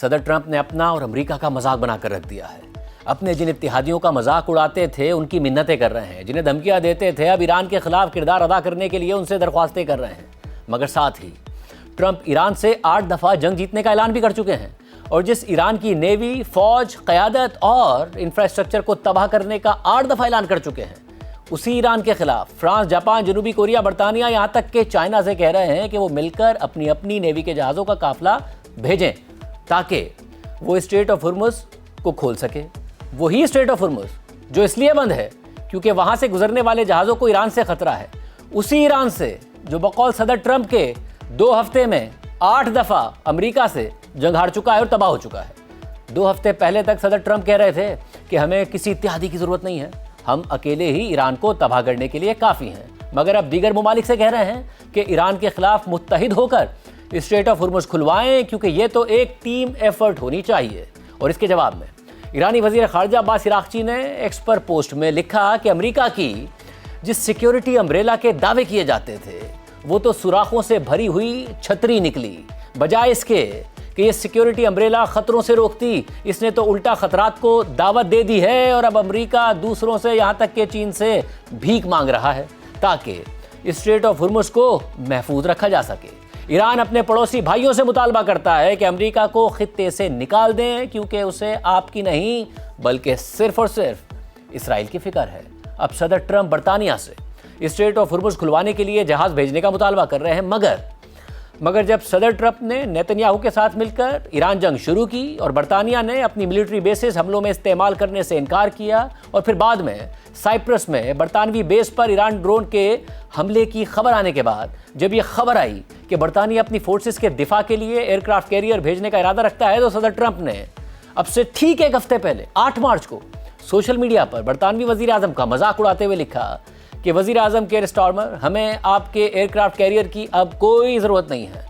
صدر ٹرمپ نے اپنا اور امریکہ کا مذاق بنا کر رکھ دیا ہے۔ اپنے جن اتحادیوں کا مذاق اڑاتے تھے ان کی منتیں کر رہے ہیں، جنہیں دھمکیاں دیتے تھے اب ایران کے خلاف کردار ادا کرنے کے لیے ان سے درخواستیں کر رہے ہیں۔ مگر ساتھ ہی ٹرمپ ایران سے 8 دفعہ جنگ جیتنے کا اعلان بھی کر چکے ہیں، اور جس ایران کی نیوی، فوج، قیادت اور انفراسٹرکچر کو تباہ کرنے کا 8 دفعہ اعلان کر چکے ہیں، اسی ایران کے خلاف فرانس، جاپان، جنوبی کوریا، برطانیہ، یہاں تک کہ چائنا سے کہہ رہے ہیں کہ وہ مل کر اپنی نیوی کے جہازوں کا قافلہ بھیجیں تاکہ وہ اسٹریٹ آف ہرمز کو کھول سکے۔ وہی اسٹریٹ آف ہرمز جو اس لیے بند ہے کیونکہ وہاں سے گزرنے والے جہازوں کو ایران سے خطرہ ہے، اسی ایران سے جو بقول صدر ٹرمپ کے 2 ہفتے میں 8 دفعہ امریکہ سے جنگ ہار چکا ہے اور تباہ ہو چکا ہے۔ 2 ہفتے پہلے تک صدر ٹرمپ کہہ رہے تھے کہ ہمیں کسی اتحادی کی ضرورت نہیں ہے، ہم اکیلے ہی ایران کو تباہ کرنے کے لیے کافی ہیں، مگر اب دیگر ممالک سے کہہ رہے ہیں کہ ایران کے خلاف متحد ہو کر اسٹریٹ آف ہرمز کھلوائیں کیونکہ یہ تو ایک ٹیم ایفرٹ ہونی چاہیے۔ اور اس کے جواب میں ایرانی وزیر خارجہ عباس عراقچی نے ایکس پر پوسٹ میں لکھا کہ امریکہ کی جس سیکیورٹی امبریلا کے دعوے کیے جاتے تھے وہ تو سوراخوں سے بھری ہوئی چھتری نکلی، بجائے اس کے کہ یہ سیکیورٹی امبریلا خطروں سے روکتی، اس نے تو الٹا خطرات کو دعوت دے دی ہے، اور اب امریکہ دوسروں سے یہاں تک کہ چین سے بھیک مانگ رہا ہے تاکہ اسٹریٹ آف ہرمز کو محفوظ رکھا جا سکے۔ ایران اپنے پڑوسی بھائیوں سے مطالبہ کرتا ہے کہ امریکہ کو خطے سے نکال دیں کیونکہ اسے آپ کی نہیں بلکہ صرف اور صرف اسرائیل کی فکر ہے۔ اب صدر ٹرمپ برطانیہ سے اسٹریٹ آف ہرمز کھلوانے کے لیے جہاز بھیجنے کا مطالبہ کر رہے ہیں، مگر جب صدر ٹرمپ نے نیتن یاہو کے ساتھ مل کر ایران جنگ شروع کی اور برطانیہ نے اپنی ملٹری بیسز حملوں میں استعمال کرنے سے انکار کیا، اور پھر بعد میں سائپرس میں برطانوی بیس پر ایران ڈرون کے حملے کی خبر آنے کے بعد جب یہ خبر آئی کہ برطانیہ اپنی فورسز کے دفاع کے لیے ایئر کرافٹ کیریئر بھیجنے کا ارادہ رکھتا ہے، تو صدر ٹرمپ نے اب سے ٹھیک 1 ہفتے پہلے 8 مارچ کو سوشل میڈیا پر برطانوی وزیر اعظم کا مذاق اڑاتے ہوئے لکھا کہ وزیر اعظم کیئر سٹارمر، ہمیں آپ کے ایئر کرافٹ کیریئر کی اب کوئی ضرورت نہیں ہے،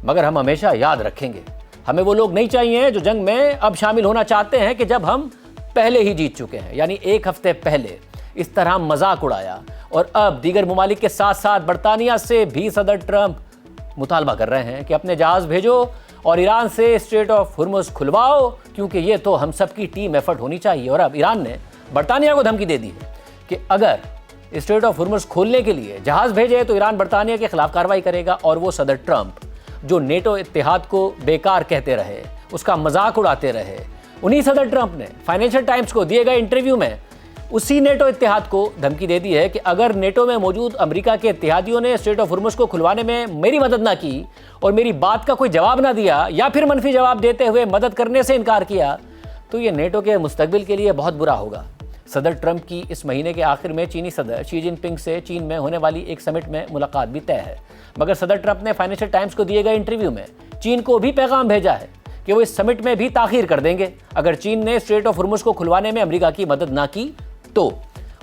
مگر ہم ہمیشہ یاد رکھیں گے، ہمیں وہ لوگ نہیں چاہیے جو جنگ میں اب شامل ہونا چاہتے ہیں کہ جب ہم پہلے ہی جیت چکے ہیں۔ یعنی 1 ہفتے پہلے اس طرح مذاق اڑایا، اور اب دیگر ممالک کے ساتھ ساتھ برطانیہ سے بھی صدر ٹرمپ مطالبہ کر رہے ہیں کہ اپنے جہاز بھیجو اور ایران سے اسٹریٹ آف ہرمز کھلواؤ کیونکہ یہ تو ہم سب کی ٹیم ایفرٹ ہونی چاہیے۔ اور اب ایران نے برطانیہ کو دھمکی دے دی ہے کہ اگر اسٹریٹ آف ہرمز کھولنے کے لیے جہاز بھیجے تو ایران برطانیہ کے خلاف کارروائی کرے گا، اور وہ صدر ٹرمپ جو نیٹو اتحاد کو بیکار کہتے رہے، اس کا مذاق اڑاتے رہے، انہی صدر ٹرمپ نے فائنینشل ٹائمز کو دیے گئے انٹرویو میں اسی نیٹو اتحاد کو دھمکی دے دی ہے کہ اگر نیٹو میں موجود امریکہ کے اتحادیوں نے اسٹریٹ آف ہرمز کو کھلوانے میں میری مدد نہ کی اور میری بات کا کوئی جواب نہ دیا یا پھر منفی جواب دیتے ہوئے مدد کرنے سے انکار کیا تو یہ نیٹو کے مستقبل کے لیے بہت برا ہوگا۔ صدر ٹرمپ کی اس مہینے کے آخر میں چینی صدر شی جن پنگ سے چین میں ہونے والی ایک سمٹ میں ملاقات بھی طے ہے، مگر صدر ٹرمپ نے فائنینشل ٹائمز کو دیے گئے انٹرویو میں چین کو بھی پیغام بھیجا ہے کہ وہ اس سمٹ میں بھی تاخیر کر دیں گے اگر چین نے اسٹریٹ آف ہرمز کو کھلوانے میں امریکہ کی مدد نہ کی تو۔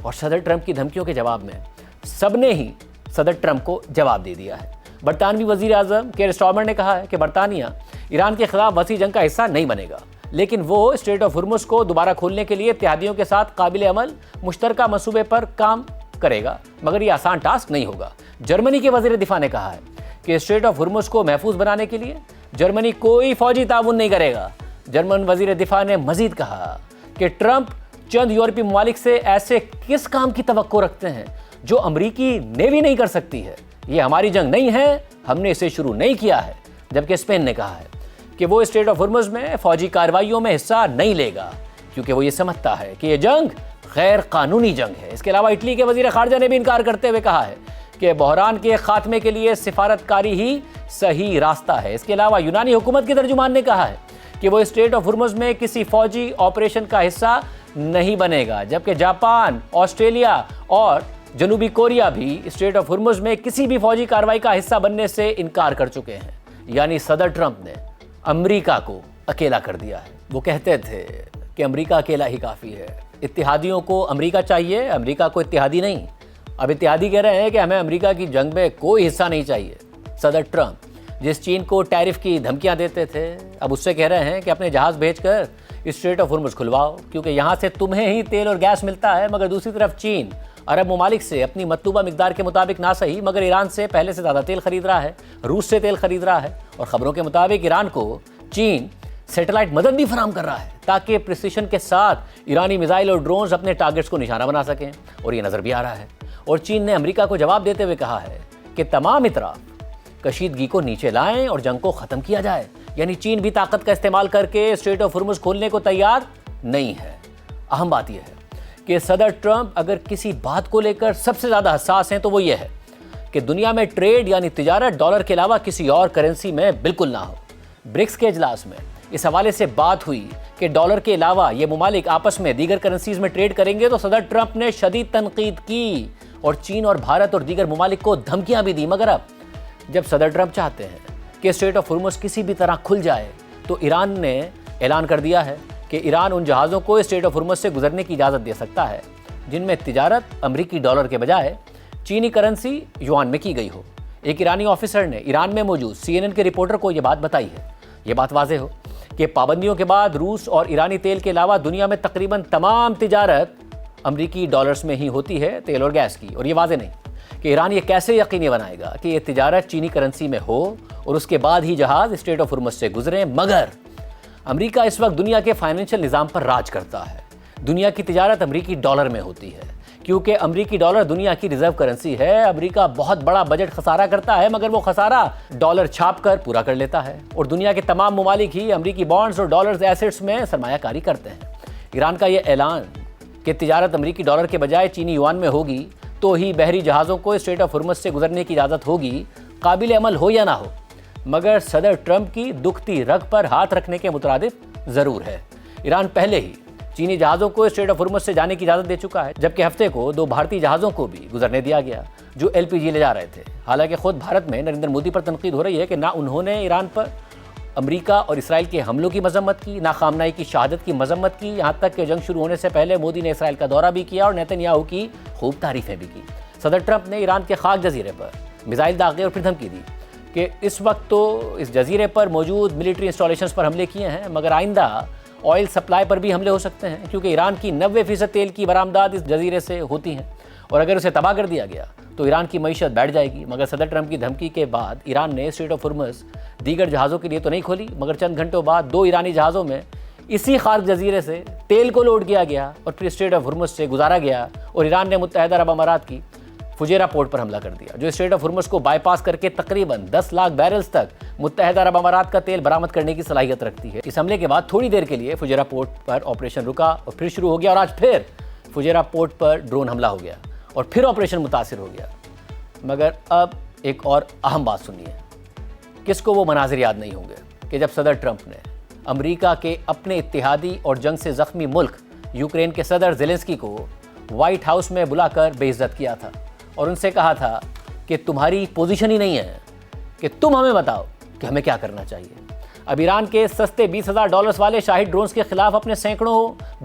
اور صدر ٹرمپ کی دھمکیوں کے جواب میں سب نے ہی صدر ٹرمپ کو جواب دے دیا ہے۔ برطانوی وزیر اعظم کیئر سٹارمر نے کہا ہے کہ برطانیہ ایران کے خلاف وسیع جنگ کا حصہ نہیں بنے گا، لیکن وہ اسٹریٹ آف ہرمز کو دوبارہ کھولنے کے لیے اتحادیوں کے ساتھ قابل عمل مشترکہ منصوبے پر کام کرے گا، مگر یہ آسان ٹاسک نہیں ہوگا۔ جرمنی کے وزیر دفاع نے کہا ہے کہ اسٹریٹ آف ہرمز کو محفوظ بنانے کے لیے جرمنی کوئی فوجی تعاون نہیں کرے گا۔ جرمن وزیر دفاع نے مزید کہا کہ ٹرمپ چند یورپی ممالک سے ایسے کس کام کی توقع رکھتے ہیں جو امریکی نیوی نہیں کر سکتی ہے، یہ ہماری جنگ نہیں ہے، ہم نے اسے شروع نہیں کیا ہے۔ جبکہ اسپین نے کہا ہے کہ وہ اسٹریٹ آف ہرمز میں فوجی کارروائیوں میں حصہ نہیں لے گا کیونکہ وہ یہ سمجھتا ہے کہ یہ جنگ غیر قانونی جنگ ہے۔ اس کے علاوہ اٹلی کے وزیر خارجہ نے بھی انکار کرتے ہوئے کہا ہے کہ بحران کے خاتمے کے لیے سفارتکاری ہی صحیح راستہ ہے۔ اس کے علاوہ یونانی حکومت کے ترجمان نے کہا ہے کہ وہ اسٹریٹ آف ہرمز میں کسی فوجی آپریشن کا حصہ نہیں بنے گا، جبکہ جاپان، آسٹریلیا اور جنوبی کوریا بھی اسٹریٹ آف ہرمز میں کسی بھی فوجی کارروائی کا حصہ بننے سے انکار کر چکے ہیں۔ یعنی صدر ٹرمپ نے امریکہ کو اکیلا کر دیا ہے۔ وہ کہتے تھے کہ امریکہ اکیلا ہی کافی ہے، اتحادیوں کو امریکہ چاہیے، امریکہ کو اتحادی نہیں۔ اب اتحادی کہہ رہے ہیں کہ ہمیں امریکہ کی جنگ میں کوئی حصہ نہیں چاہیے۔ صدر ٹرمپ جس چین کو ٹیرف کی دھمکیاں دیتے تھے اب اس سے کہہ رہے ہیں کہ اپنے جہاز بھیج کر اسٹریٹ آف ہرمز کھلواؤ کیونکہ یہاں سے تمہیں ہی تیل اور گیس ملتا ہے، مگر دوسری طرف چین عرب ممالک سے اپنی مطلوبہ مقدار کے مطابق نہ صحیح مگر ایران سے پہلے سے زیادہ تیل خرید رہا ہے، روس سے تیل خرید رہا ہے، اور خبروں کے مطابق ایران کو چین سیٹلائٹ مدد بھی فراہم کر رہا ہے تاکہ پریسیشن کے ساتھ ایرانی میزائل اور ڈرونز اپنے ٹارگٹس کو نشانہ بنا سکیں، اور یہ نظر بھی آ رہا ہے۔ اور چین نے امریکہ کو جواب دیتے ہوئے کہا ہے کہ تمام اطراف کشیدگی کو نیچے لائیں اور جنگ کو ختم کیا جائے، یعنی چین بھی طاقت کا استعمال کر کے اسٹریٹ آف ہرمز کھولنے کو تیار نہیں ہے۔ اہم بات یہ ہے کہ صدر ٹرمپ اگر کسی بات کو لے کر سب سے زیادہ حساس ہیں تو وہ یہ ہے کہ دنیا میں ٹریڈ یعنی تجارت ڈالر کے علاوہ کسی اور کرنسی میں بالکل نہ ہو۔ برکس کے اجلاس میں اس حوالے سے بات ہوئی کہ ڈالر کے علاوہ یہ ممالک آپس میں دیگر کرنسیز میں ٹریڈ کریں گے تو صدر ٹرمپ نے شدید تنقید کی اور چین اور بھارت اور دیگر ممالک کو دھمکیاں بھی دی۔ مگر اب جب صدر ٹرمپ چاہتے ہیں کہ اسٹریٹ آف ہرمز کسی بھی طرح کھل جائے تو ایران نے اعلان کر دیا ہے کہ ایران ان جہازوں کو اسٹریٹ آف ہرمز سے گزرنے کی اجازت دے سکتا ہے جن میں تجارت امریکی ڈالر کے بجائے چینی کرنسی یوان میں کی گئی ہو۔ ایک ایرانی آفیسر نے ایران میں موجود CNN کے رپورٹر کو یہ بات بتائی ہے۔ یہ بات واضح ہو کہ پابندیوں کے بعد روس اور ایرانی تیل کے علاوہ دنیا میں تقریباً تمام تجارت امریکی ڈالرز میں ہی ہوتی ہے، تیل اور گیس کی، اور یہ واضح نہیں کہ ایران یہ کیسے یقینی بنائے گا کہ یہ تجارت چینی کرنسی میں ہو اور اس کے بعد ہی جہاز اسٹریٹ آف ہرمز سے گزریں۔ مگر امریکہ اس وقت دنیا کے فائنینشیل نظام پر راج کرتا ہے۔ دنیا کی تجارت امریکی ڈالر میں ہوتی ہے کیونکہ امریکی ڈالر دنیا کی ریزرو کرنسی ہے۔ امریکہ بہت بڑا بجٹ خسارہ کرتا ہے مگر وہ خسارہ ڈالر چھاپ کر پورا کر لیتا ہے، اور دنیا کے تمام ممالک ہی امریکی بانڈز اور ڈالرز ایسٹس میں سرمایہ کاری کرتے ہیں۔ ایران کا یہ اعلان کہ تجارت امریکی ڈالر کے بجائے چینی یوان میں ہوگی تو ہی بحری جہازوں کو اسٹریٹ آف ہرمز سے گزرنے کی اجازت ہوگی، قابل عمل ہو یا نہ ہو، مگر صدر ٹرمپ کی دکھتی رگ پر ہاتھ رکھنے کے مترادف ضرور ہے۔ ایران پہلے ہی چینی جہازوں کو اسٹریٹ آف ہرمز سے جانے کی اجازت دے چکا ہے، جبکہ ہفتے کو 2 بھارتی جہازوں کو بھی گزرنے دیا گیا جو LPG لے جا رہے تھے۔ حالانکہ خود بھارت میں نریندر مودی پر تنقید ہو رہی ہے کہ نہ انہوں نے ایران پر امریکہ اور اسرائیل کے حملوں کی مذمت کی، نہ خامنہئی کی شہادت کی مذمت کی، یہاں تک کہ جنگ شروع ہونے سے پہلے مودی نے اسرائیل کا دورہ بھی کیا اور نیتن یاہو کی خوب تعریفیں بھی کی۔ صدر ٹرمپ نے ایران کے خاک جزیرے پر میزائل داغے اور پھر دھمکی دی کہ اس وقت تو اس جزیرے پر موجود ملٹری انسٹالیشنز پر حملے کیے ہیں مگر آئندہ آئل سپلائی پر بھی حملے ہو سکتے ہیں کیونکہ ایران کی 90% تیل کی برآمدات اس جزیرے سے ہوتی ہیں، اور اگر اسے تباہ کر دیا گیا تو ایران کی معیشت بیٹھ جائے گی۔ مگر صدر ٹرمپ کی دھمکی کے بعد ایران نے اسٹریٹ آف ہرمز دیگر جہازوں کے لیے تو نہیں کھولی، مگر چند گھنٹوں بعد 2 ایرانی جہازوں میں اسی خاک جزیرے سے تیل کو لوڈ کیا گیا اور پھر اسٹریٹ آف ہرمز سے گزارا گیا، اور ایران نے متحدہ عرب امارات کی فجیرہ پورٹ پر حملہ کر دیا جو اسٹریٹ آف ہرمز کو بائی پاس کر کے تقریباً 10 لاکھ بیرلز تک متحدہ عرب امارات کا تیل برآمد کرنے کی صلاحیت رکھتی ہے۔ اس حملے کے بعد تھوڑی دیر کے لیے فجیرہ پورٹ پر آپریشن رکا اور پھر شروع ہو گیا، اور آج پھر فجیرہ پورٹ پر ڈرون حملہ ہو گیا اور پھر آپریشن متاثر ہو گیا۔ مگر اب ایک اور اہم بات سنیے، کس کو وہ مناظر یاد نہیں ہوں گے کہ جب صدر ٹرمپ نے امریکہ کے اپنے اتحادی اور جنگ سے زخمی ملک یوکرین کے صدر زیلنسکی کو وائٹ ہاؤس میں بلا کر بے عزت کیا تھا اور ان سے کہا تھا کہ تمہاری پوزیشن ہی نہیں ہے کہ تم ہمیں بتاؤ کہ ہمیں کیا کرنا چاہیے۔ اب ایران کے سستے $20,000 والے شاہد ڈرونز کے خلاف اپنے سینکڑوں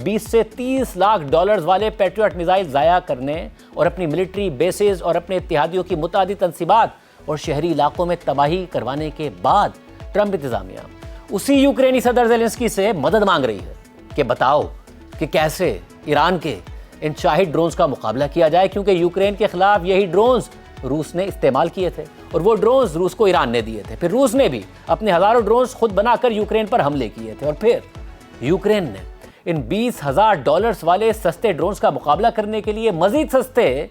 20 سے 30 لاکھ ڈالرز والے پیٹریوٹ میزائل ضائع کرنے اور اپنی ملٹری بیسز اور اپنے اتحادیوں کی متعدد تنصیبات اور شہری علاقوں میں تباہی کروانے کے بعد ٹرمپ انتظامیہ اسی یوکرینی صدر زیلنسکی سے مدد مانگ رہی ہے کہ بتاؤ کہ کیسے ایران کے ان شاہد ڈرونز کا مقابلہ کیا جائے، کیونکہ یوکرین کے خلاف یہی ڈرونز روس نے استعمال کیے تھے اور وہ ڈرونز روس کو ایران نے دیے تھے۔ پھر روس نے بھی اپنے ہزاروں ڈرونز خود بنا کر یوکرین پر حملے کیے تھے، اور پھر یوکرین نے ان $20,000 والے سستے ڈرونز کا مقابلہ کرنے کے لیے مزید سستے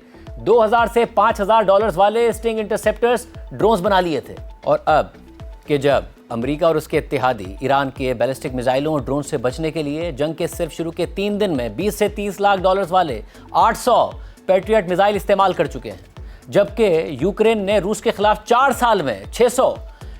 $2,000 سے $5,000 والے اسٹنگ انٹرسیپٹرز ڈرونز بنا لیے تھے۔ اور اب کہ جب امریکہ اور اس کے اتحادی ایران کے بیلسٹک میزائلوں اور ڈرون سے بچنے کے لیے جنگ کے صرف شروع کے 3 دن میں $20 سے $30 لاکھ والے 800 پیٹریٹ میزائل استعمال کر چکے ہیں، جبکہ یوکرین نے روس کے خلاف 4 سال میں 600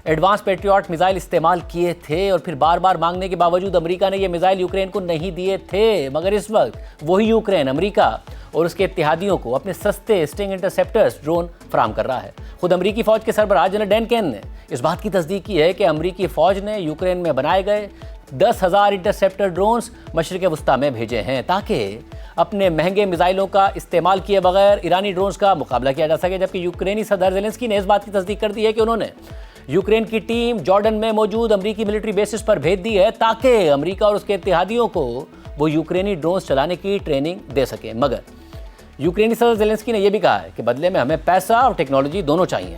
ایڈوانس پیٹریوٹ میزائل استعمال کیے تھے، اور پھر بار بار مانگنے کے باوجود امریکہ نے یہ میزائل یوکرین کو نہیں دیے تھے۔ مگر اس وقت وہی یوکرین امریکہ اور اس کے اتحادیوں کو اپنے سستے اسٹنگ انٹرسیپٹرز ڈرون فراہم کر رہا ہے۔ خود امریکی فوج کے سربراہ جنرل ڈین کین نے اس بات کی تصدیق کی ہے کہ امریکی فوج نے یوکرین میں بنائے گئے 10,000 انٹرسیپٹر ڈرونز مشرق وسطیٰ میں بھیجے ہیں تاکہ اپنے مہنگے میزائلوں کا استعمال کیے بغیر ایرانی ڈرونز کا مقابلہ کیا جا سکے، جبکہ یوکرینی صدر زیلنسکی نے اس بات کی تصدیق کر دی ہے کہ انہوں نے یوکرین کی ٹیم جارڈن میں موجود امریکی ملٹری بیسز پر بھیج دی ہے تاکہ امریکہ اور اس کے اتحادیوں کو وہ یوکرینی ڈرونز چلانے کی ٹریننگ دے سکیں۔ مگر یوکرینی صدر زیلنسکی نے یہ بھی کہا ہے کہ بدلے میں ہمیں پیسہ اور ٹیکنالوجی دونوں چاہیے،